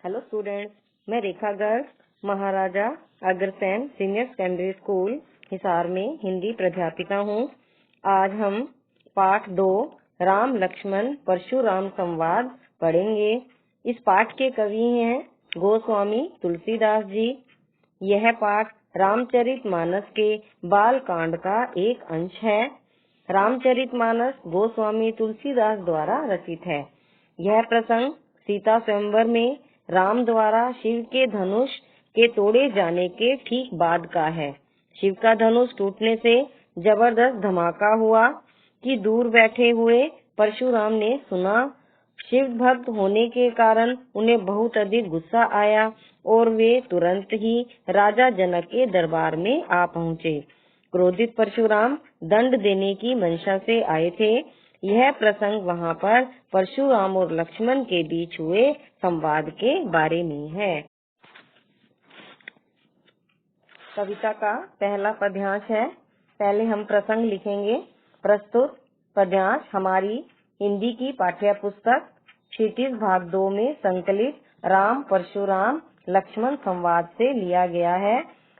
Hello students, मैं Rekha Garg Maharaja Agrasen senior secondary school Hisar में हिंदी प्राध्यापिका हूँ। आज हम पाठ 2 राम लक्ष्मण परशुराम संवाद पढ़ेंगे। इस पाठ के कवि हैं गोस्वामी तुलसीदास जी। यह पाठ रामचरितमानस के बाल कांड का एक अंश है। रामचरितमानस गोस्वामी तुलसीदास द्वारा रचित है। यह प्रसंग सीता स्वयंवर में राम द्वारा शिव के धनुष के तोड़े जाने के ठीक बाद का है। शिव का धनुष टूटने से जबरदस्त धमाका हुआ कि दूर बैठे हुए परशुराम ने सुना। शिव भक्त होने के कारण उन्हें बहुत अधिक गुस्सा आया और वे तुरंत ही राजा जनक के दरबार में आ पहुँचे। क्रोधित परशुराम दंड देने की मंशा से आए थे। यह प्रसंग वहाँ पर परशुराम और लक्ष्मण के बीच हुए संवाद के बारे में है। कविता का पहला पद्यांश है। पहले हम प्रसंग लिखेंगे। प्रस्तुत पद्यांश हमारी हिंदी की पाठ्य पुस्तक क्षितिज भाग 2 में संकलित राम परशुराम लक्ष्मण संवाद से लिया गया है,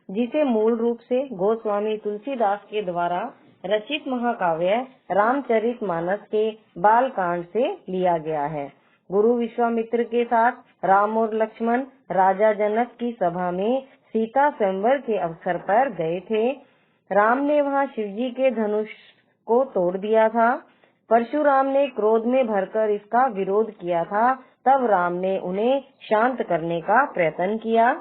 जिसे मूल रूप से गोस्वामी तुलसीदास के द्वारा रचित महाकाव्य रामचरितमानस के बालकांड से लिया गया है। गुरु विश्वामित्र के साथ राम और लक्ष्मण राजा जनक की सभा में सीता स्वयंवर के अवसर पर गए थे। राम ने वहां शिवजी के धनुष को तोड़ दिया था। परशुराम ने क्रोध में भरकर इसका विरोध किया था। तब राम ने उन्हें शांत करने का प्रयत्न किया।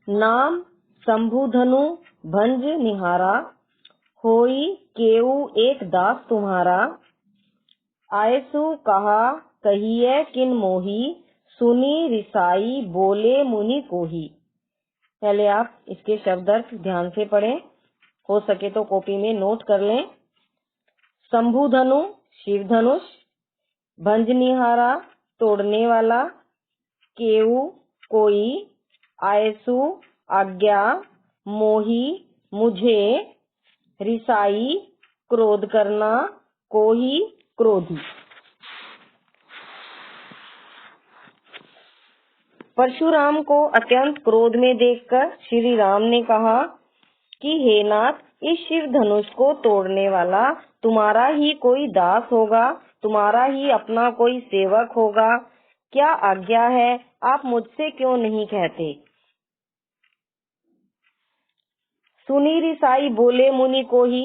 नाम शंभुधनु भंज निहारा, होई केऊ एक दास तुम्हारा। आयसु कहा कहिए किन मोही, सुनी रिसाई बोले मुनि कोही। पहले आप इसके शब्द अर्थ ध्यान से पढ़ें, हो सके तो कॉपी में नोट कर लें। शंभुधनु शिव धनुष, भंज निहारा तोड़ने वाला, केऊ कोई, आयसु आज्ञा, मोही मुझे, रिसाई क्रोध करना, कोही क्रोधी। परशुराम को अत्यंत क्रोध में देखकर श्री राम ने कहा कि हे नाथ, इस शिव धनुष को तोड़ने वाला तुम्हारा ही कोई दास होगा, तुम्हारा ही अपना कोई सेवक होगा। क्या आज्ञा है, आप मुझसे क्यों नहीं कहते। सुनी रिसाई बोले मुनि को ही।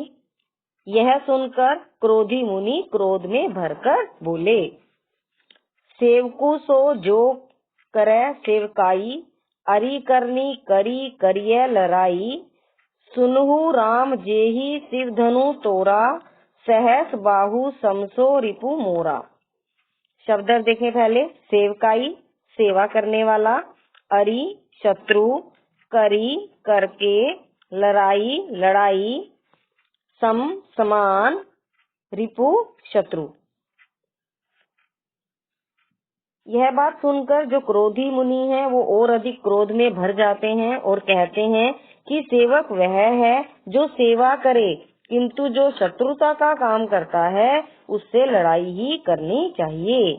यह सुनकर क्रोधी मुनि क्रोध में भरकर बोले, सेवकु सो जो करे सेवकाई, अरि करनी करी करिए लड़ाई। सुनहु राम जेहि शिव धनु तोरा, सहस बाहु समसो रिपु मोरा। शब्द देखें पहले। सेवकाई सेवा करने वाला, अरि शत्रु, करी करके, लड़ाई लड़ाई, सम समान, रिपु शत्रु। यह बात सुनकर जो क्रोधी मुनि हैं वो और अधिक क्रोध में भर जाते हैं और कहते हैं कि सेवक वह है जो सेवा करे, किंतु जो शत्रुता का काम करता है उससे लड़ाई ही करनी चाहिए।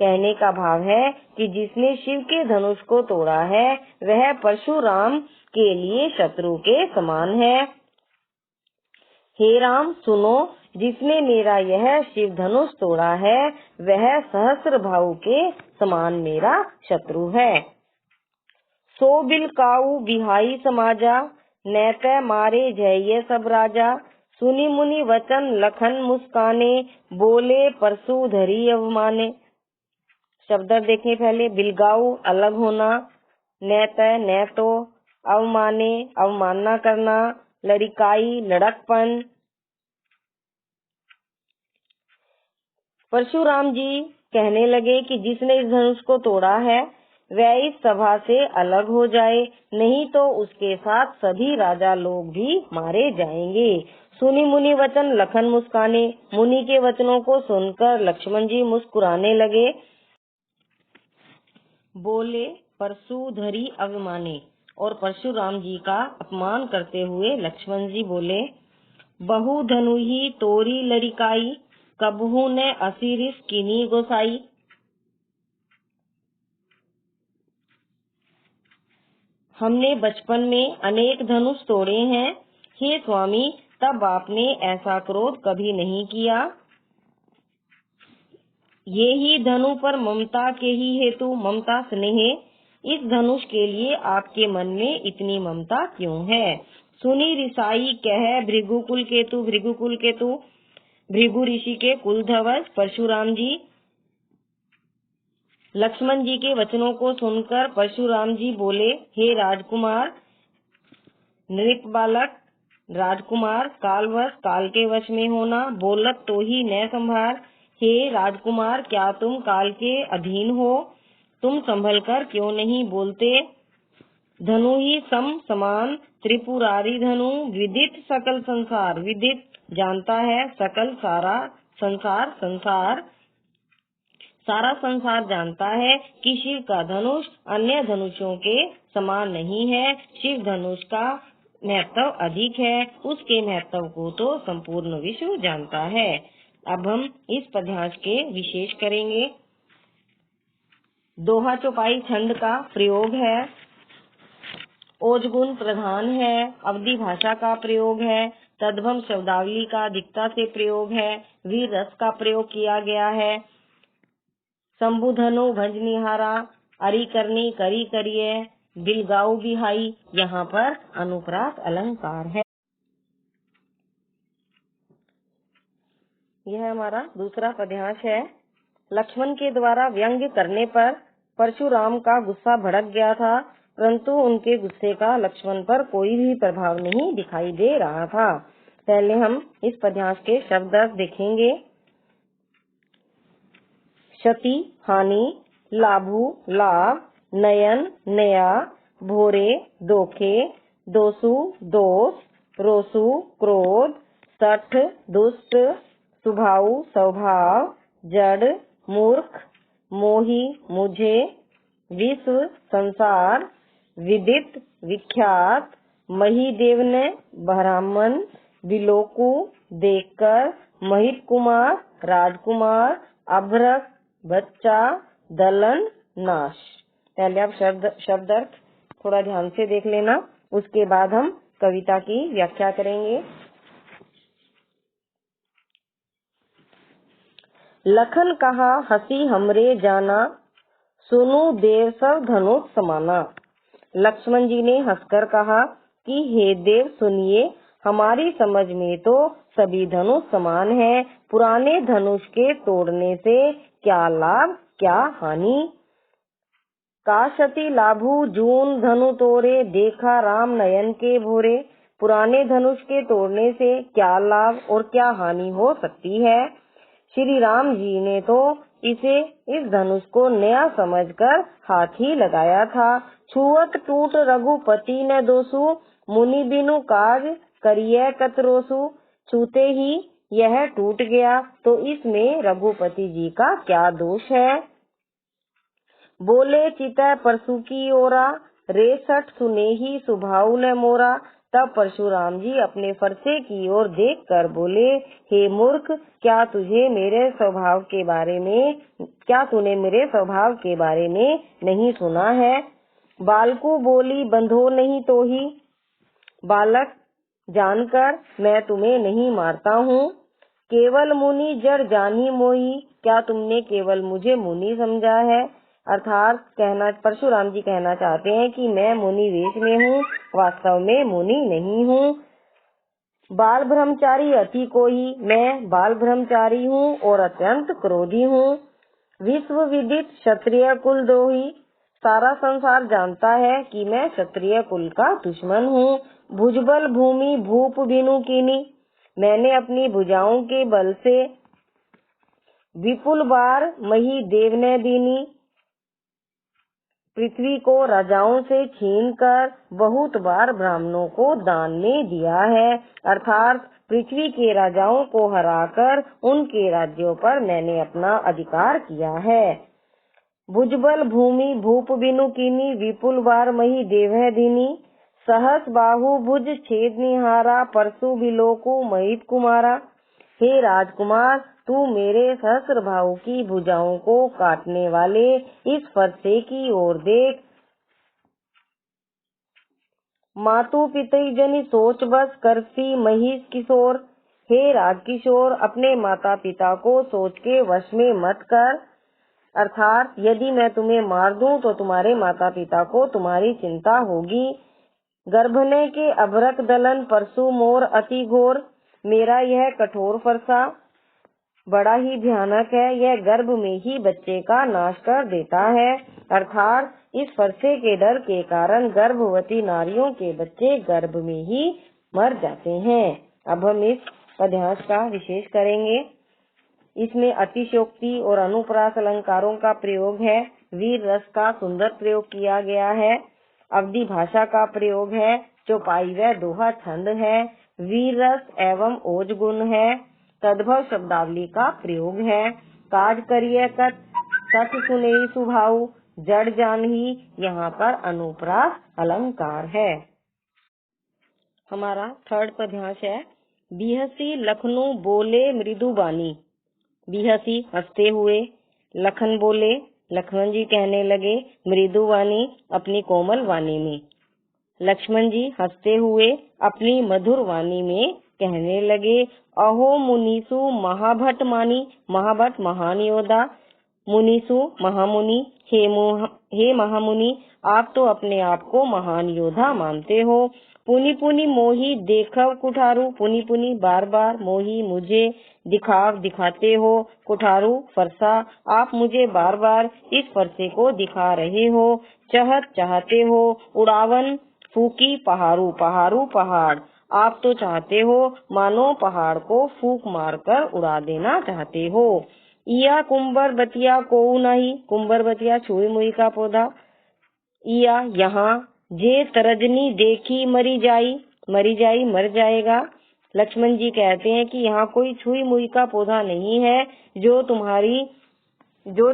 कहने का भाव है कि जिसने शिव के धनुष को तोड़ा है वह परशुराम के लिए शत्रु के समान है। हे राम सुनो, जिसने मेरा यह शिव धनुष तोड़ा है वह सहस्र भाऊ के समान मेरा शत्रु है। सो बिलकाऊ बिहाई समाजा, नैते मारे जय सब राजा। सुनी मुनि वचन लखन मुस्काने, बोले परसु धरी अवमाने। शब्द देखें पहले। बिलगाऊ अलग होना, नैते नैतो, अवमाने अवमानना करना, लड़िकाई लड़कपन। परशुराम जी कहने लगे कि जिसने इस धनुष को तोड़ा है वह इस सभा से अलग हो जाए, नहीं तो उसके साथ सभी राजा लोग भी मारे जाएंगे। सुनी मुनि वचन लखन मुस्काने। मुनि के वचनों को सुनकर लक्ष्मण जी मुस्कुराने लगे। बोले परशु धरी अभिमाने, और परशुराम जी का अपमान करते हुए लक्ष्मण जी बोले, बहु धनु ही तोरी लड़िकाई, कबहू ने असिरिस किनी गोसाई। हमने बचपन में अनेक धनुष तोड़े हैं। हे स्वामी, तब आपने ऐसा क्रोध कभी नहीं किया। ये ही धनु पर ममता के ही हेतु ममता स्नेह। इस धनुष के लिए आपके मन में इतनी ममता क्यों है? सुनी रिसाई कह भृगुकुल केतु। भृगुकुल केतु भृगु ऋषि के कुल ध्वज परशुराम जी। लक्ष्मण जी के वचनों को सुनकर परशुराम जी बोले, हे राजकुमार, नृप बालक राजकुमार, कालवश काल के वश में होना, बोलत तो ही न संभार। हे राजकुमार, क्या तुम काल के अधीन हो? तुम संभल कर क्यों नहीं बोलते? धनु ही सम समान त्रिपुरारी धनु, विदित सकल संसार। विदित जानता है, सकल सारा संसार, संसार सारा संसार जानता है कि शिव का धनुष अन्य धनुषों के समान नहीं है। शिव धनुष का महत्व अधिक है, उसके महत्व को तो संपूर्ण विश्व जानता है। अब हम इस पद्यांश के विशेष करेंगे। दोहा चौपाई छंद का प्रयोग है, ओजगुण प्रधान है, अवधि भाषा का प्रयोग है, तद्भव शब्दावली का अधिकता से प्रयोग है, वीर रस का प्रयोग किया गया है, शंभुधनु भंज निहारा, अरि करनी करी करिए, बिलगाऊ बिहाई, यहाँ पर अनुप्रास अलंकार है। यह हमारा दूसरा पद्यांश है। लक्ष्मण के द्वारा व्यंग्य करने पर परशुराम का गुस्सा भड़क गया था, परंतु उनके गुस्से का लक्ष्मण पर कोई भी प्रभाव नहीं दिखाई दे रहा था। पहले हम इस पद्यांश के शब्द अर्थ देखेंगे। क्षति हानि, लाभु लाभ, नयन नया, भोरे दोखे, दोषु दोष, रोसु क्रोध, सठ दुष्ट, सुभाव स्वभाव, जड़ मूर्ख, मोही मुझे, विश्व संसार, विदित विख्यात, महीदेव ने ब्राह्मण, बिलोकु देखकर, महित कुमार राजकुमार, अभ्रक बच्चा, दलन नाश। पहले आप शब्द अर्थ थोड़ा ध्यान से देख लेना, उसके बाद हम कविता की व्याख्या करेंगे। लखन कहा हंसी हमरे जाना, सुनु देव सब धनुष समाना। लक्ष्मण जी ने हंसकर कहा कि हे देव सुनिए, हमारी समझ में तो सभी धनुष समान है। पुराने धनुष के तोड़ने से क्या लाभ क्या हानि। काशति लाभु जून धनु तोड़े, देखा राम नयन के भोरे। पुराने धनुष के तोड़ने से क्या लाभ और क्या हानि हो सकती है। श्री राम जी ने तो इस धनुष को नया समझकर हाथ ही लगाया था। छुअत टूट रघुपति न दोषु, मुनि बिनु काज करिए कतरोसु। छूते ही यह टूट गया तो इसमें रघुपति जी का क्या दोष है। बोले चितै परशु की ओरा, रे सठ सुने ही सुभाव न मोरा। तब परशुराम जी अपने फरसे की ओर देखकर बोले, हे मूर्ख, क्या तूने मेरे स्वभाव के बारे में नहीं सुना है। बालकू बोली बंधो नहीं तो ही, बालक जानकर मैं तुम्हें नहीं मारता हूँ। केवल मुनि जड़ जानी मोही, क्या तुमने केवल मुझे मुनि समझा है। अर्थात परशुराम जी कहना चाहते हैं कि मैं मुनि वेश में हूँ, वास्तव में मुनि नहीं हूँ। बाल ब्रह्मचारी अति कोई, मैं बाल ब्रह्मचारी हूँ और अत्यंत क्रोधी हूँ। विश्व विदित क्षत्रिय कुल द्रोही, सारा संसार जानता है कि मैं क्षत्रिय कुल का दुश्मन हूँ। भुजबल भूमि भूप बिनु कीनी, मैंने अपनी भुजाओं के बल से विपुल बार मही देव ने दीनी। पृथ्वी को राजाओं से छीनकर बहुत बार ब्राह्मणों को दान में दिया है। अर्थात पृथ्वी के राजाओं को हराकर उनके राज्यों पर मैंने अपना अधिकार किया है। भुजबल भूमि भूप बिनु कीनी, विपुल बार मही देव दीनी। सहस बाहु भुज छेद निहारा, परशु बिलोकु महित कुमारा। हे राजकुमार, तू मेरे सहस्र बाहु की भुजाओं को काटने वाले इस फरसे की ओर देख। मातु पितई जनि सोच बस करसी महिष किशोर। हे राग किशोर, अपने माता पिता को सोच के वश में मत कर, अर्थात यदि मैं तुम्हें मार दूं तो तुम्हारे माता पिता को तुम्हारी चिंता होगी। गर्भने के अभरक दलन परसु मोर अति घोर। मेरा यह कठोर फरसा बड़ा ही भयानक है, यह गर्भ में ही बच्चे का नाश कर देता है, अर्थात इस फरसे के डर के कारण गर्भवती नारियों के बच्चे गर्भ में ही मर जाते हैं। अब हम इस पद्यांश का विशेष करेंगे। इसमें अतिशयोक्ति और अनुप्रास अलंकारों का प्रयोग है। वीर रस का सुंदर प्रयोग किया गया है। अवधि भाषा का प्रयोग है। चौपाई व दोहा छंद है। वीर रस एवं ओज गुण है। तद्भव शब्दावली का प्रयोग है। काज करिय कथ सुने सुभाऊ, जड़ जान ही, यहाँ पर अनुप्रास अलंकार है। हमारा थर्ड पद्यांश है। बिहसी लखनऊ बोले मृदु बानी। बिहसी हंसते हुए, लखन बोले, लक्ष्मण जी कहने लगे, मृदु वाणी अपनी कोमल वाणी में। लक्ष्मण जी हंसते हुए अपनी मधुर वाणी में कहने लगे, अहो मुनीसु महाभट मानी। महाभट महान योद्धा, मुनीसु महामुनि। हे महामुनि, आप तो अपने आप को महान योद्धा मानते हो। पुनि पुनि मोही देखव कुठारू। पुनि पुनि बार बार, मोही मुझे, दिखाते हो, कुठारू फरसा, आप मुझे बार बार इस फरसे को दिखा रहे हो। चाहते हो, उड़ावन फूकी पहाड़ू। पहाड़ू पहाड़, आप तो चाहते हो मानो पहाड़ को फूक मारकर उड़ा देना चाहते हो। इया कुंबर बतिया कोऊ नहीं। कुंबर बतिया छुई मुई का पौधा। इया यहाँ, जे तरजनी देखी मरी जाई। मरी जाई मर जाएगा। लक्ष्मण जी कहते हैं कि यहाँ कोई छुई मुई का पौधा नहीं है जो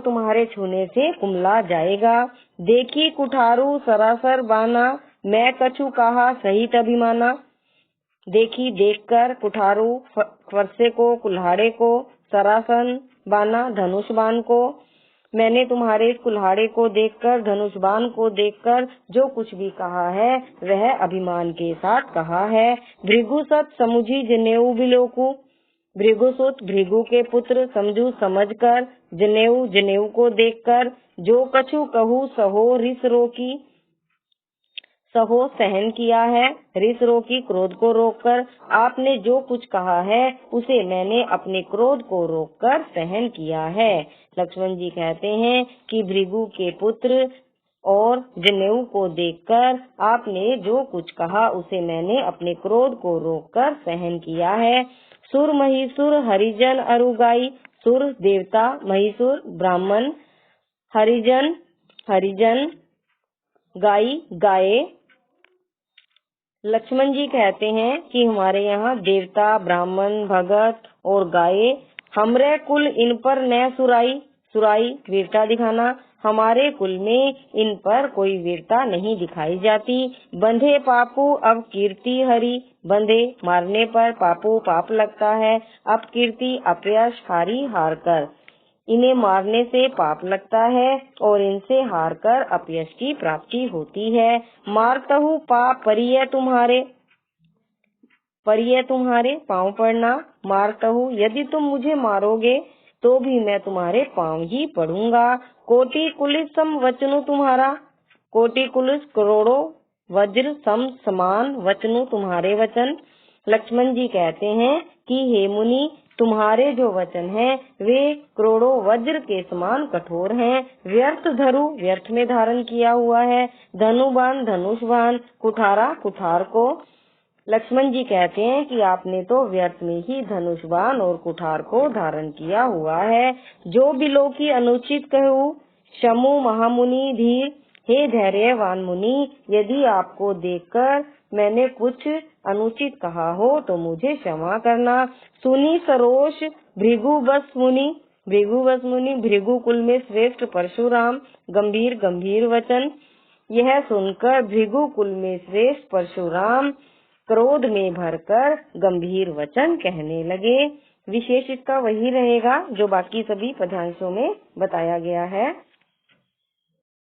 तुम्हारे छूने से कुमला जाएगा। देखी कुठारू सरासर बाना, मैं कछु कहा सहित अभिमाना। देखी देखकर, कुठारू फरसे को, कुल्हाड़े को, सरासन बाना धनुष बाण को, मैंने तुम्हारे इस कुल्हाड़े को देखकर, धनुष बाण को देखकर जो कुछ भी कहा है वह अभिमान के साथ कहा है। भृगुसत समुझी जनेऊ बिलोकू। भृगुसुत भृगु के पुत्र, समझू समझकर, जनेऊ जनेऊ को देखकर, जो कछु कहू सहो रिस रोकी। सहो सहन किया है, रिस रोकी क्रोध को रोककर। आपने जो कुछ कहा है उसे मैंने अपने क्रोध को रोककर सहन किया है। लक्ष्मण जी कहते हैं कि भृगु के पुत्र और जनेऊ को देखकर आपने जो कुछ कहा उसे मैंने अपने क्रोध को रोककर सहन किया है। सुर महिषुर हरिजन अरुगाई। सुर देवता, महिषुर ब्राह्मण, हरिजन गाई गाये। लक्ष्मण जी कहते हैं कि हमारे यहाँ देवता, ब्राह्मण, भगत और गाये, हमरे कुल इन पर न सुराई। सुराई वीरता दिखाना, हमारे कुल में इन पर कोई वीरता नहीं दिखाई जाती। बंधे पापू अब कीर्ति हरी। बंधे मारने पर, पापू पाप लगता है, अब कीर्ति अपयश, हारी हार कर। इन्हें मारने से पाप लगता है और इनसे हार कर अपयश की प्राप्ति होती है। मारतहु पाप परिय तुम्हारे। परिय तुम्हारे पांव पड़ना। मारतहु, यदि तुम मुझे मारोगे तो भी मैं तुम्हारे पांव ही पड़ूंगा। कोटि कुलिस सम वचनु तुम्हारा। कोटि कुलिस करोड़ों वज्र सम समान वचनु तुम्हारे वचन। लक्ष्मण जी कहते हैं कि हे मुनि, तुम्हारे जो वचन हैं वे करोड़ों वज्र के समान कठोर हैं। व्यर्थ धरु, व्यर्थ में धारण किया हुआ है। धनुबान, धनुष बाण, कुठारा, कुठार को। लक्ष्मण जी कहते हैं कि आपने तो व्यर्थ में ही धनुष बाण और कुठार को धारण किया हुआ है। जो बिलो की अनुचित कहूँ, शमु महामुनि धीर। हे धैर्यवान मुनि, यदि आपको देखकर मैंने कुछ अनुचित कहा हो तो मुझे क्षमा करना। सुनी सरोष भृगु बस मुनि। भृगु बस मुनि, भृगु कुल में श्रेष्ठ परशुराम, गंभीर गंभीर वचन। यह सुनकर भृगु कुल में श्रेष्ठ परशुराम क्रोध में भरकर गंभीर वचन कहने लगे। विशेष इसका वही रहेगा जो बाकी सभी पद्यांशों में बताया गया है।